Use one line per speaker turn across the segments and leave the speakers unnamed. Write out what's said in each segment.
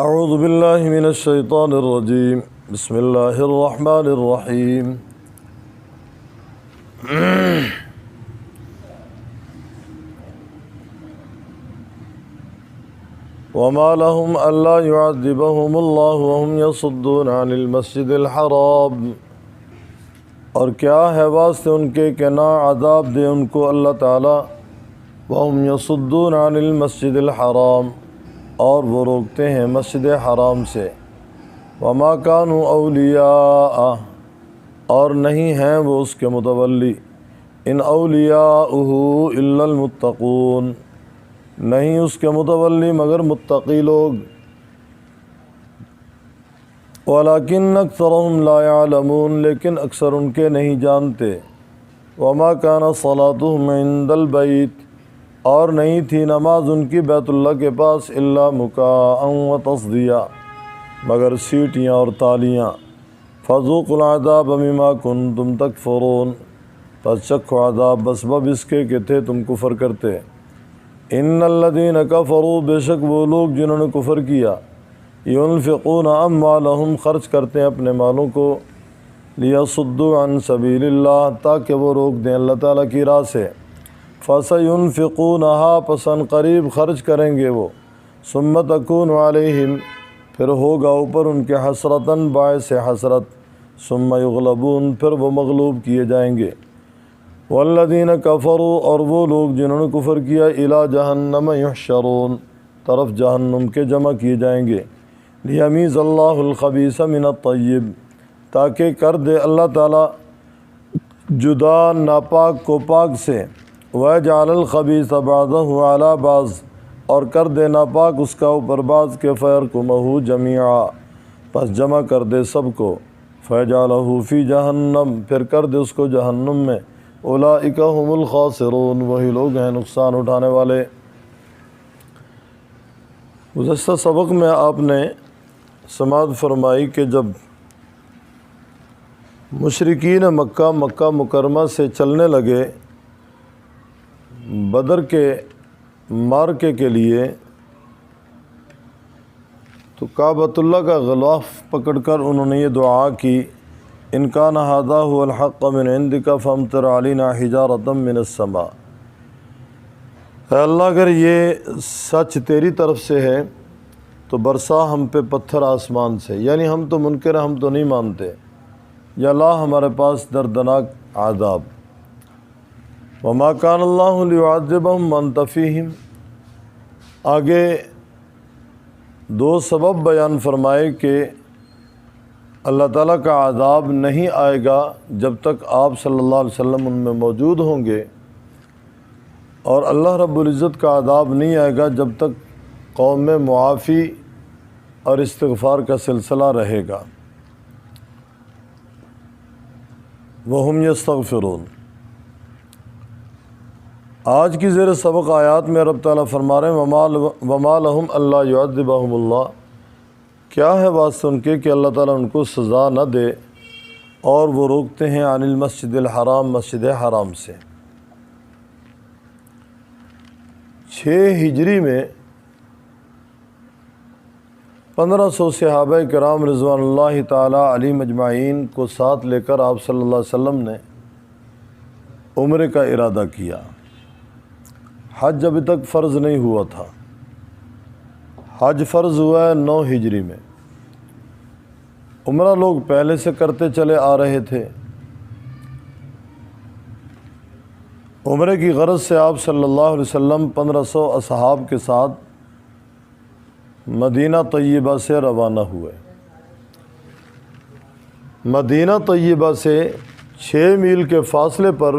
اعوذ باللہ من الشیطان الرجیم بسم اللہ الرحمن الرحیم وما لهم الا يعذبهم الله وهم يصدون عن المسجد الحرام، اور کیا ہے واسطے ان کے کہ نہ عذاب دے ان کو اللہ تعالیٰ وهم يصدون عن المسجد الحرام، اور وہ روکتے ہیں مسجد حرام سے، وما كانوا اولیاء، اور نہیں ہیں وہ اس کے متولی، ان اولیاؤہ الا المتقون، نہیں اس کے متولی مگر متقی لوگ، ولیکن اکثرهم لا يعلمون، لیکن اکثر ان کے نہیں جانتے، وما كان صلاتهم عند البیت، اور نہیں تھی نماز ان کی بیت اللہ کے پاس الا مکاء و تصدیہ، مگر سیٹیاں اور تالیاں، فذوقوا العذاب بما کنتم تکفرون، پس چکھو عذاب بسبب اس کے کہ تھے تم کفر کرتے، ان الذین کفروا، بے شک وہ لوگ جنہوں نے کفر کیا، ينفقون اموالهم، خرچ کرتے ہیں اپنے مالوں کو، لیصدوا عن سبیل اللہ، تاکہ وہ روک دیں اللہ تعالیٰ کی راہ سے، فَسَيُنْفِقُونَهَا، پس ان قریب خرچ کریں گے وہ، ثُمَّ تَكُونُ عَلَيْهِمْ، پھر ہوگا اوپر ان کے حسرتاً، باعث حسرت، ثُمَّ يُغْلَبُونَ، پھر وہ مغلوب کیے جائیں گے، وَالَّذِينَ كَفَرُوا، اور وہ لوگ جنہوں نے کفر کیا، إِلَى جَهَنَّمَ يُحْشَرُونَ، طرف جہنم کے جمع کیے جائیں گے، لِيَمِيزَ اللَّهُ الْخَبِيثَ مِنَ الطَّيِّبِ، تاکہ کر دے اللہ تعالیٰ جدا ناپاک کو پاک سے، وَيَجْعَلَ الْخَبِيثَ بَعْضَهُ عَلَى بَعْضٍ، اور کر دے ناپاک اس کا اوپر بعض کے، فَيَرْكُمَهُ جَمِيعًا، پس جمع کر دے سب کو، فَيَجْعَلَهُ فِي جَهَنَّمَ، پھر کر دے اس کو جہنم میں، أُولَئِكَ هُمُ الْخَاسِرُونَ، وہی لوگ ہیں نقصان اٹھانے والے۔ گزشتہ سبق میں آپ نے سماعت فرمائی کہ جب مشرکین مکہ مکرمہ سے چلنے لگے بدر کے مارکے کے لیے، تو کعبۃ اللہ کا غلاف پکڑ کر انہوں نے یہ دعا کی، ان کان ھذا ھو الحق من عندک فامطر علینا حجارۃ من السماء، اے اللہ اگر یہ سچ تیری طرف سے ہے تو برسا ہم پہ پتھر آسمان سے، یعنی ہم تو منکر ہیں، ہم تو نہیں مانتے، یا لا ہمارے پاس دردناک عذاب، وما کان اللہ لیعذبہم وانت فیہم، آگے دو سبب بیان فرمائے کہ اللہ تعالیٰ کا عذاب نہیں آئے گا جب تک آپ صلی اللہ علیہ وسلم ان میں موجود ہوں گے، اور اللہ رب العزت کا عذاب نہیں آئے گا جب تک قوم میں معافی اور استغفار کا سلسلہ رہے گا، وہم یستغفرون۔ آج کی زیر سبق آیات میں رب تعالیٰ فرما رہے ہیں وما لہم الا یعذبہم اللہ، کیا ہے واسطہ ان کے کہ اللہ تعالیٰ ان کو سزا نہ دے، اور وہ روکتے ہیں عن المسجد الحرام، مسجد حرام سے۔ 6 ہجری میں 1500 صحابہ کرام رضوان اللہ تعالیٰ علیہم اجمعین کو ساتھ لے کر آپ صلی اللہ علیہ وسلم نے عمرے کا ارادہ کیا۔ حج ابھی تک فرض نہیں ہوا تھا، حج فرض ہوا ہے 9 ہجری میں، عمرہ لوگ پہلے سے کرتے چلے آ رہے تھے۔ عمرے کی غرض سے آپ صلی اللہ علیہ وسلم 1500 اصحاب کے ساتھ مدینہ طیبہ سے روانہ ہوئے۔ مدینہ طیبہ سے 6 میل کے فاصلے پر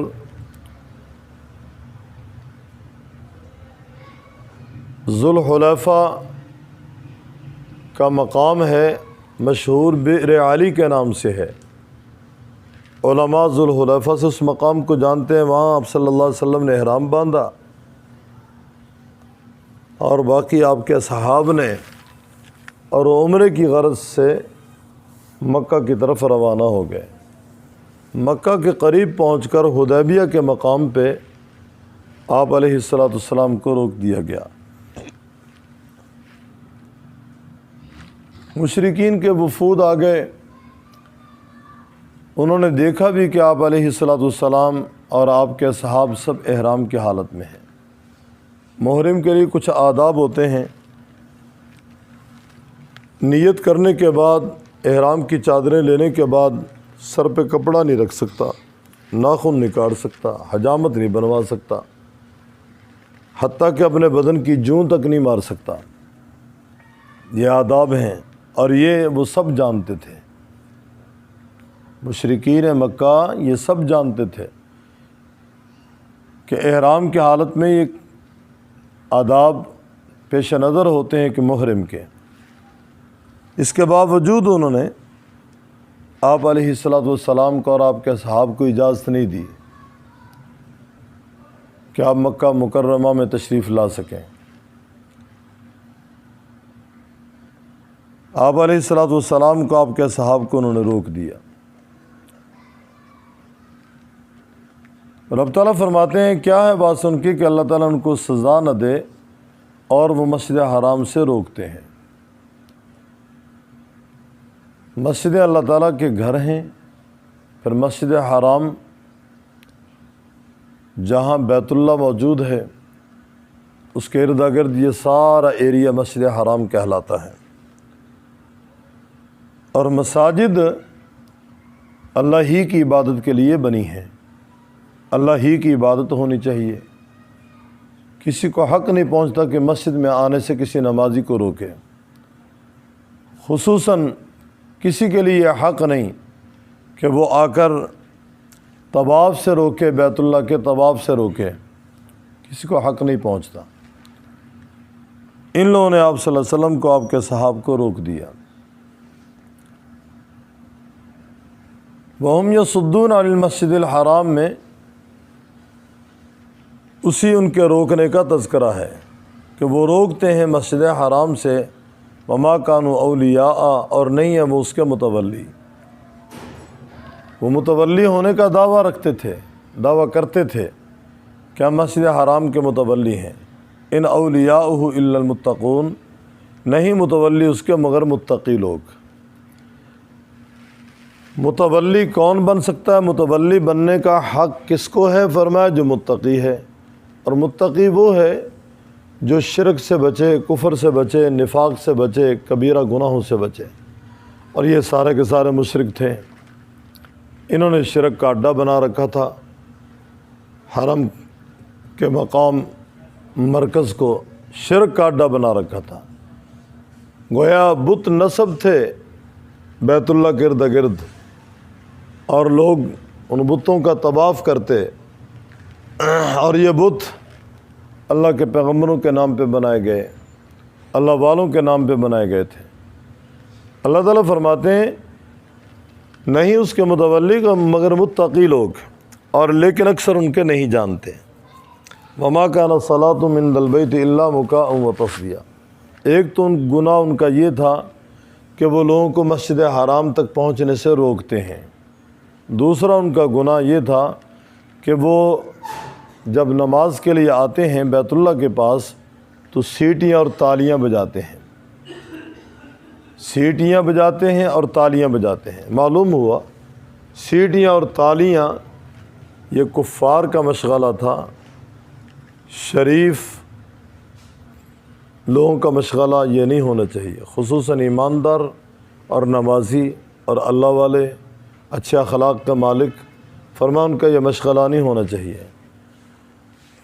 ذوالحلیفہ کا مقام ہے، مشہور بئر علی کے نام سے ہے، علماء ذوالحلیفہ سے اس مقام کو جانتے ہیں، وہاں آپ صلی اللہ علیہ وسلم نے احرام باندھا، اور باقی آپ کے اصحاب نے، اور عمرے کی غرض سے مکہ کی طرف روانہ ہو گئے۔ مکہ کے قریب پہنچ کر حدیبیہ کے مقام پہ آپ علیہ السلام کو روک دیا گیا۔ مشرکین کے وفود آ گئے، انہوں نے دیکھا بھی کہ آپ علیہ الصلاۃ والسلام اور آپ کے اصحاب سب احرام کی حالت میں ہیں۔ محرم کے لیے کچھ آداب ہوتے ہیں۔ نیت کرنے کے بعد، احرام کی چادریں لینے کے بعد سر پہ کپڑا نہیں رکھ سکتا، ناخن نہیں کاٹ سکتا، حجامت نہیں بنوا سکتا، حتیٰ کہ اپنے بدن کی جون تک نہیں مار سکتا۔ یہ آداب ہیں، اور یہ وہ سب جانتے تھے۔ مشرکین مکہ یہ سب جانتے تھے کہ احرام کی حالت میں یہ آداب پیش نظر ہوتے ہیں کہ محرم کے۔ اس کے باوجود انہوں نے آپ علیہ الصلاۃ والسلام کو اور آپ کے اصحاب کو اجازت نہیں دی کہ آپ مکہ مکرمہ میں تشریف لا سکیں۔ آپ علیہ الصلاۃ والسلام کو، آپ کے اصحاب کو انہوں نے روک دیا۔ رب تعالیٰ فرماتے ہیں کیا ہے بات سن کے کہ اللہ تعالیٰ ان کو سزا نہ دے اور وہ مسجد حرام سے روکتے ہیں۔ مسجد اللہ تعالیٰ کے گھر ہیں، پھر مسجد حرام جہاں بیت اللہ موجود ہے اس کے ارد گرد یہ سارا ایریا مسجد حرام کہلاتا ہے۔ اور مساجد اللہ ہی کی عبادت کے لیے بنی ہیں، اللہ ہی کی عبادت ہونی چاہیے۔ کسی کو حق نہیں پہنچتا کہ مسجد میں آنے سے کسی نمازی کو روکے، خصوصاً کسی کے لیے یہ حق نہیں کہ وہ آ کر طواف سے روکے، بیت اللہ کے طواف سے روکے، کسی کو حق نہیں پہنچتا۔ ان لوگوں نے آپ صلی اللہ علیہ وسلم کو، آپ کے صحاب کو روک دیا۔ وَهُمْ يَصُدُّونَ عَنِ الْمَسْجِدِ الْحَرَامِ میں اسی ان کے روکنے کا تذکرہ ہے کہ وہ روکتے ہیں مسجد حرام سے، وما كانوا اولیاء، اور نہیں ہے وہ اس کے متولی۔ وہ متولی ہونے کا دعویٰ رکھتے تھے، دعویٰ کرتے تھے کہ ہم مسجد حرام کے متولی ہیں۔ ان اولیاؤہ الا المتقون، نہیں متولی اس کے مگر متقی لوگ۔ متولی کون بن سکتا ہے؟ متولی بننے کا حق کس کو ہے؟ فرمایا جو متقی ہے، اور متقی وہ ہے جو شرک سے بچے، کفر سے بچے، نفاق سے بچے، کبیرہ گناہوں سے بچے۔ اور یہ سارے کے سارے مشرک تھے، انہوں نے شرک کا اڈا بنا رکھا تھا، حرم کے مقام مرکز کو شرک کا اڈا بنا رکھا تھا۔ گویا بت نصب تھے بیت اللہ کے ارد گرد، اور لوگ ان بتوں کا طواف کرتے، اور یہ بت اللہ کے پیغمبروں کے نام پہ بنائے گئے، اللہ والوں کے نام پہ بنائے گئے تھے۔ اللہ تعالیٰ فرماتے ہیں نہیں اس کے متولی کا مگر متقی لوگ، اور لیکن اکثر ان کے نہیں جانتے۔ وما كان الصلاة من البیت الا مکاء وتصدیہ۔ ایک تو گناہ ان کا یہ تھا کہ وہ لوگوں کو مسجد حرام تک پہنچنے سے روکتے ہیں۔ دوسرا ان کا گناہ یہ تھا کہ وہ جب نماز کے لیے آتے ہیں بیت اللہ کے پاس تو سیٹیاں اور تالیاں بجاتے ہیں، سیٹیاں بجاتے ہیں اور تالیاں بجاتے ہیں۔ معلوم ہوا سیٹیاں اور تالیاں یہ کفار کا مشغلہ تھا، شریف لوگوں کا مشغلہ یہ نہیں ہونا چاہیے، خصوصاً ایماندار اور نمازی اور اللہ والے، اچھے اخلاق کا مالک، فرما ان کا یہ مشغلہ نہیں ہونا چاہیے۔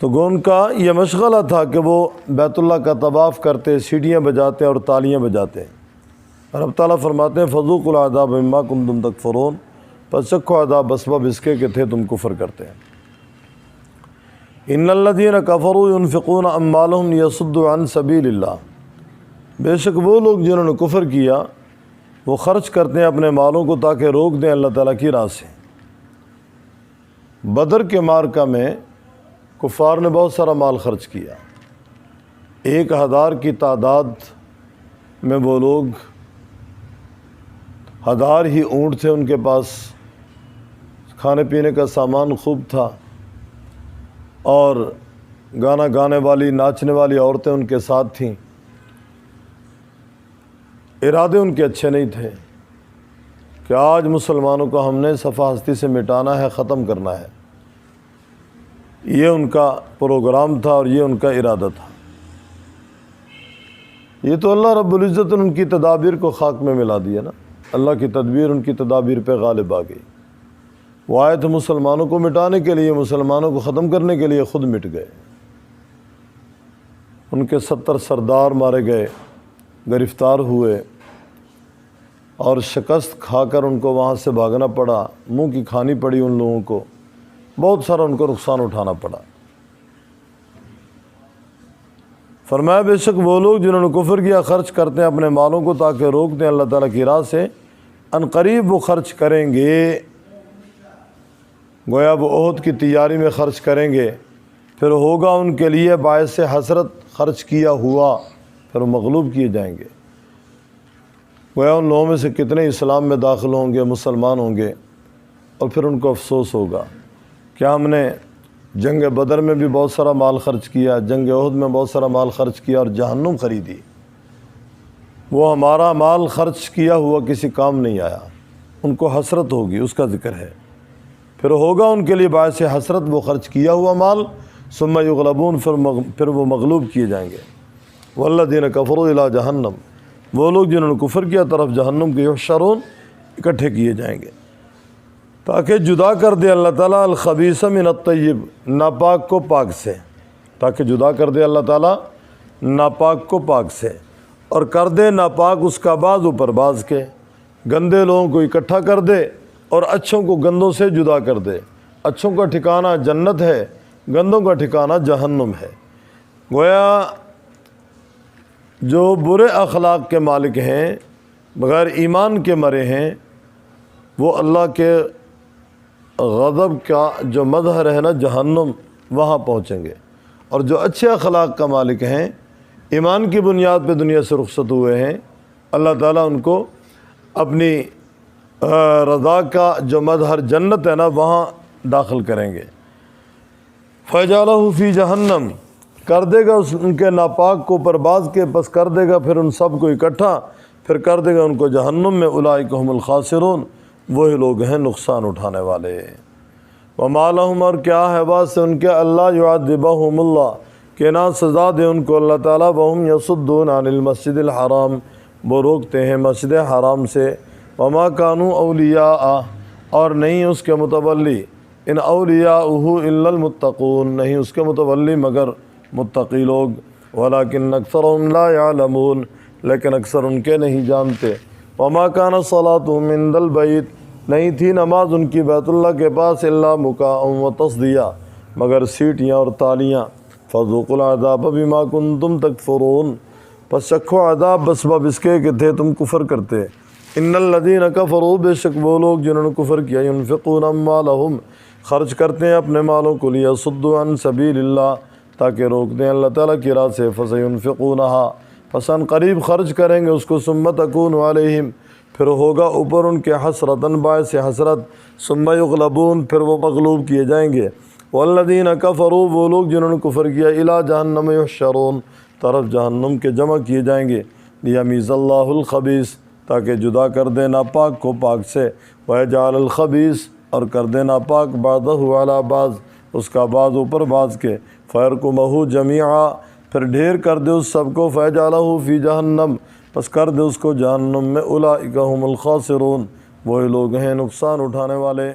تو ان کا یہ مشغلہ تھا کہ وہ بیت اللہ کا طواف کرتے، سیٹیاں بجاتے اور تالیاں بجاتے۔ اور اب تعالیٰ فرماتے ہیں فذوقوا العذاب بما کنتم تکفرون، پس چکھو عذاب بسبب اس کے کہ تھے تم کفر کرتے ہیں۔ ان الذین کفروا ينفقون اموالهم ليصدوا عن سبیل اللہ، بے شک وہ لوگ جنہوں نے کفر کیا وہ خرچ کرتے ہیں اپنے مالوں کو تاکہ روک دیں اللہ تعالیٰ کی راہ سے۔ بدر کے معرکہ میں کفار نے بہت سارا مال خرچ کیا، 1000 کی تعداد میں وہ لوگ، 1000 ہی اونٹ تھے ان کے پاس، کھانے پینے کا سامان خوب تھا، اور گانا گانے والی، ناچنے والی عورتیں ان کے ساتھ تھیں۔ ارادے ان کے اچھے نہیں تھے کہ آج مسلمانوں کو ہم نے صفحہ ہستی سے مٹانا ہے، ختم کرنا ہے۔ یہ ان کا پروگرام تھا اور یہ ان کا ارادہ تھا۔ یہ تو اللہ رب العزت نے ان کی تدابیر کو خاک میں ملا دیا نا۔ اللہ کی تدبیر ان کی تدابیر پہ غالب آ گئی۔ وہ آئے تھے مسلمانوں کو مٹانے کے لیے، مسلمانوں کو ختم کرنے کے لیے، خود مٹ گئے۔ ان کے 70 سردار مارے گئے، گرفتار ہوئے، اور شکست کھا کر ان کو وہاں سے بھاگنا پڑا، منہ کی کھانی پڑی ان لوگوں کو، بہت سارا ان کو نقصان اٹھانا پڑا۔ فرمایا بے شک وہ لوگ جنہوں نے کفر کیا خرچ کرتے ہیں اپنے مالوں کو تاکہ روک دیں اللہ تعالیٰ کی راہ سے، ان قریب وہ خرچ کریں گے، گویا وہ عہد کی تیاری میں خرچ کریں گے، پھر ہوگا ان کے لیے باعث حسرت خرچ کیا ہوا، پھر وہ مغلوب کیے جائیں گے۔ گویا ان لوگوں میں سے کتنے اسلام میں داخل ہوں گے، مسلمان ہوں گے، اور پھر ان کو افسوس ہوگا کیا ہم نے جنگ بدر میں بھی بہت سارا مال خرچ کیا، جنگ احد میں بہت سارا مال خرچ کیا اور جہنم خریدی، وہ ہمارا مال خرچ کیا ہوا کسی کام نہیں آیا۔ ان کو حسرت ہوگی، اس کا ذکر ہے۔ پھر ہوگا ان کے لیے باعث حسرت وہ خرچ کیا ہوا مال، ثم یغلبون، پھر وہ مغلوب کیے جائیں گے۔ والذین کفروا الی جہنم، وہ لوگ جنہوں نے کفر کیا طرف جہنم کے، یحشرون، اکٹھے کیے جائیں گے، تاکہ جدا کر دے اللہ تعالیٰ الخبیث من الطیب، ناپاک کو پاک سے، تاکہ جدا کر دے اللہ تعالیٰ ناپاک کو پاک سے، اور کر دے ناپاک اس کا بعض اوپر بعض کے، گندے لوگوں کو اکٹھا کر دے اور اچھوں کو گندوں سے جدا کر دے۔ اچھوں کا ٹھکانہ جنت ہے، گندوں کا ٹھکانہ جہنم ہے۔ گویا جو برے اخلاق کے مالک ہیں، بغیر ایمان کے مرے ہیں، وہ اللہ کے غضب کا جو مظہر ہے نا جہنم، وہاں پہنچیں گے۔ اور جو اچھے اخلاق کا مالک ہیں، ایمان کی بنیاد پہ دنیا سے رخصت ہوئے ہیں، اللہ تعالیٰ ان کو اپنی رضا کا جو مظہر جنت ہے نا وہاں داخل کریں گے۔ فَيَجْعَلُهُ فِي جہنم، کر دے گا ان کے ناپاک کو پر باز کے، پس کر دے گا پھر ان سب کو اکٹھا، پھر کر دے گا ان کو جہنم میں۔ اولئک هم الخاسرون، وہی لوگ ہیں نقصان اٹھانے والے۔ وما لهم، اور کیا ہے واسطے ان کے، اللہ يعذبهم اللہ، کہ نہ سزا دے ان کو اللہ تعالیٰ، وهم يصدون عن المسجد الحرام، وہ روکتے ہیں مسجد حرام سے، وما كانوا اولیاء، اور نہیں اس کے متولی، ان اولیاؤہ الا المتقون، نہیں اس کے متولی مگر متقی لوگ، ولکن اکثرهم لا يعلمون، لیکن اکثر ان کے نہیں جانتے۔ وما كان صلاتهم عند البیت، نہیں تھی نماز ان کی بیت اللہ کے پاس، الا مکاء وتصدیہ، مگر سیٹیاں اور تالیاں۔ فذوقوا العذاب بما کنتم تکفرون، پس چکھو عذاب بسبب اس کے کہ تھے تم کفر کرتے۔ ان الذین کفروا، بے شک وہ لوگ جنہوں نے کفر کیا، ينفقون اموالهم، خرچ کرتے ہیں اپنے مالوں کو، لیصدوا عن سبیل اللہ، تاکہ روک دیں اللہ تعالیٰ کی راہ سے، فسینفقونها، پس ان قریب خرچ کریں گے اس کو، ثم تکون علیہم، پھر ہوگا اوپر ان کے، حسرتاً باعث حسرت، ثم یغلبون، پھر وہ مغلوب کیے جائیں گے۔ والذین کفروا، وہ لوگ جنہوں نے کفر کیا، الی جہنم یحشرون، طرف جہنم کے جمع کیے جائیں گے۔ لیمیز اللہ الخبیث، تاکہ جدا کر دے ناپاک کو پاک سے، ویجعل الخبیث، اور کر دے ناپاک بعضہ علی بعض، اس کا بعض اوپر بعض کے، فیرکمہ جمیعا، پھر ڈھیر کر دے اس سب کو، فیجعلہ فی جہنم، پس کر دے اس کو جہنم میں۔ اولئک هم الخاسرون، وہی لوگ ہیں نقصان اٹھانے والے۔